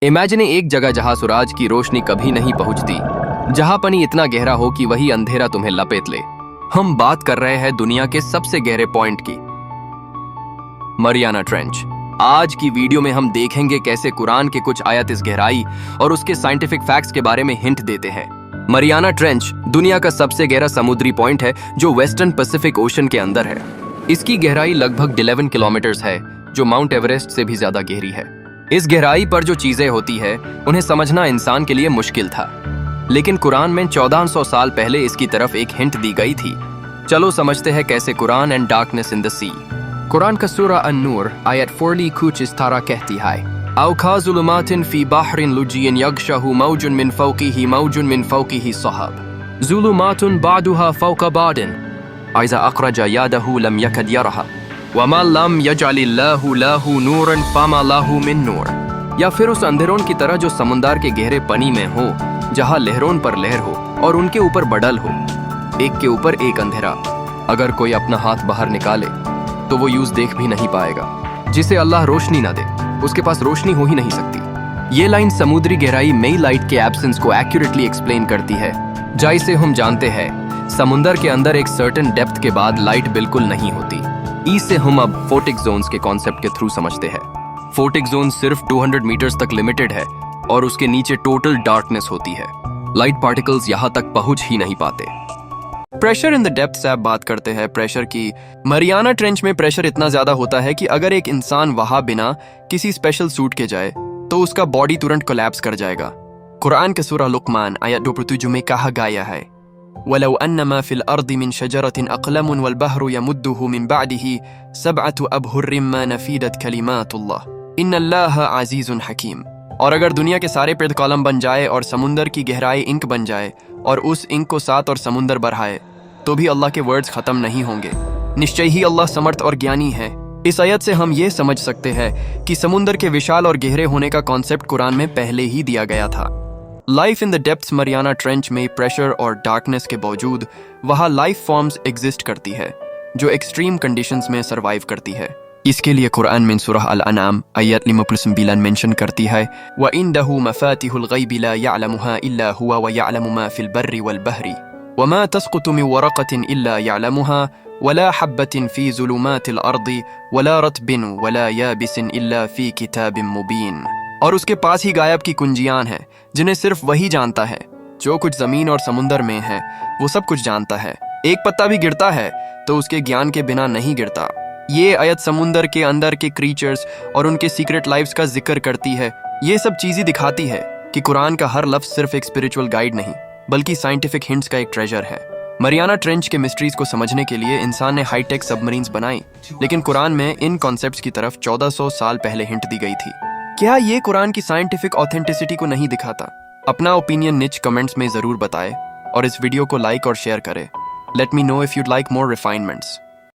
Imagine एक जगह जहां सूरज की रोशनी कभी नहीं पहुंचती, जहां पानी इतना गहरा हो कि वही अंधेरा तुम्हें लपेट ले। हम बात कर रहे हैं दुनिया के सबसे गहरे पॉइंट की, मरियाना ट्रेंच। आज की वीडियो में हम देखेंगे कैसे कुरान के कुछ आयत इस गहराई और उसके साइंटिफिक फैक्ट्स के बारे में हिंट देते हैं। मरियाना ट्रेंच दुनिया का सबसे गहरा समुद्री पॉइंट है जो वेस्टर्न पैसिफिक ओशन के अंदर है। इसकी गहराई लगभग 11 किलोमीटर है, जो माउंट एवरेस्ट से भी ज्यादा गहरी है। इस गहराई पर जो चीजें होती है उन्हें समझना इंसान के लिए मुश्किल था, लेकिन कुरान में 1400 साल पहले इसकी तरफ एक हिंट दी गई थी। चलो समझते हैं कैसे कुरान and darkness in the sea. कुरान का सूरा अन-नूर आयत 40 कुछ इस तरह कहती है, औ का ज़ुलुमातिन फी बहरिन लुजियन यग़शहु मौजुन मिन फ़ौक़िही सहाब ज़ुलुमातुन बादुहा फ़ौक़ बादिन इज़ा अख़रज यदहु लम यकद यरहा वमा लम यजअलिल्लाहु लहु नूरन फमा लहु मिन नूर। या फिर उस अंधेरों की तरह जो समुद्र के गहरे पानी में हो, जहाँ लहरों पर लहर हो और उनके ऊपर बडल हो, एक के ऊपर एक अंधेरा। अगर कोई अपना हाथ बाहर निकाले तो वो यूज देख भी नहीं पाएगा। जिसे अल्लाह रोशनी ना दे उसके पास रोशनी हो ही नहीं सकती। ये लाइन समुद्री गहराई में लाइट के एब्सेंस को एक्यूरेटली एक्सप्लेन करती है। जैसे हम जानते हैं समुद्र के अंदर एक सर्टेन डेप्थ के बाद लाइट बिल्कुल नहीं होती। इसे हम अब फोटिक जोन्स के कॉन्सेप्ट के थ्रू समझते हैं। फोटिक जोन सिर्फ 200 मीटर्स तक लिमिटेड है और उसके नीचे टोटल डार्कनेस होती है। लाइट पार्टिकल्स यहाँ तक पहुंच ही नहीं पाते। प्रेशर इन द डेप्थ से आप बात करते हैं प्रेशर की। मरियाना ट्रेंच में प्रेशर इतना ज्यादा होता है कि अगर एक इंसान वहां बिना किसी स्पेशल सूट के जाए तो उसका बॉडी तुरंत कोलैप्स कर जाएगा। कुरान के सूरा लुकमान आयत 2 में कहा गया है, वलौ अन्नमा फिल अर्दि मिन शजरतिन अक़लमुन वल बहरु यमुद्दुहु मिन बअदिही सबअतु अबहुर्रिम मा नफीदत कलिमातुल्लाह इन्नल्लाह अज़ीज़ुन हकीम। और अगर दुनिया के सारे पेड़ कॉलम बन जाए और समुंदर की गहराई इंक बन जाए और उस इंक को 7 और समुंदर बढ़ाए तो भी अल्लाह के वर्ड्स खत्म नहीं होंगे। निश्चय ही अल्लाह समर्थ और ज्ञानी है। इस आयत से हम ये समझ सकते हैं कि समुंदर के विशाल और गहरे होने का कॉन्सेप्ट कुरान में पहले ही दिया गया था। Life in the depths Mariana trench में प्रेशर और डार्कनेस के बावजूद वहाँ लाइफ फॉर्म्स एग्जिस्ट करती है जो एक्सट्रीम कंडीशंस में सर्वाइव करती है। इसके लिए कुरान में सूरह अल-अनाम आयत 5 मेंशन करती है, व इंदहु मफातिहुल गैबि ला यअलमुहा इल्ला हुवा व यअलमु मा फिल बर्रि वल बहरी व मा तस्कुतु मिन वरक़तिन इल्ला यअलमुहा वला हब्बतिन फी ज़ुलुमातिल अर्दि वला रत्बिन वला याबिसिन इल्ला फी किताबिन मुबीन। और उसके पास ही गायब की कुंजियां हैं जिन्हें सिर्फ वही जानता है। जो कुछ जमीन और समुंदर में है वो सब कुछ जानता है। एक पत्ता भी गिरता है तो उसके ज्ञान के बिना नहीं गिरता। ये आयत समुंदर के अंदर के क्रीचर्स और उनके सीक्रेट लाइफ्स का जिक्र करती है। ये सब चीजें दिखाती है कि कुरान का हर लफ्ज सिर्फ एक स्पिरिचुअल गाइड नहीं बल्कि साइंटिफिक हिंट्स का एक ट्रेजर है। मरियाना ट्रेंच के मिस्ट्रीज को समझने के लिए इंसान ने हाईटेक सबमरीन्स बनाई, लेकिन कुरान में इन कॉन्सेप्ट्स की तरफ 1400 साल पहले हिंट दी गई थी। क्या ये कुरान की साइंटिफिक ऑथेंटिसिटी को नहीं दिखाता? अपना ओपिनियन नीचे कमेंट्स में जरूर बताएं और इस वीडियो को लाइक और शेयर करें। Let me know if you'd like more refinements.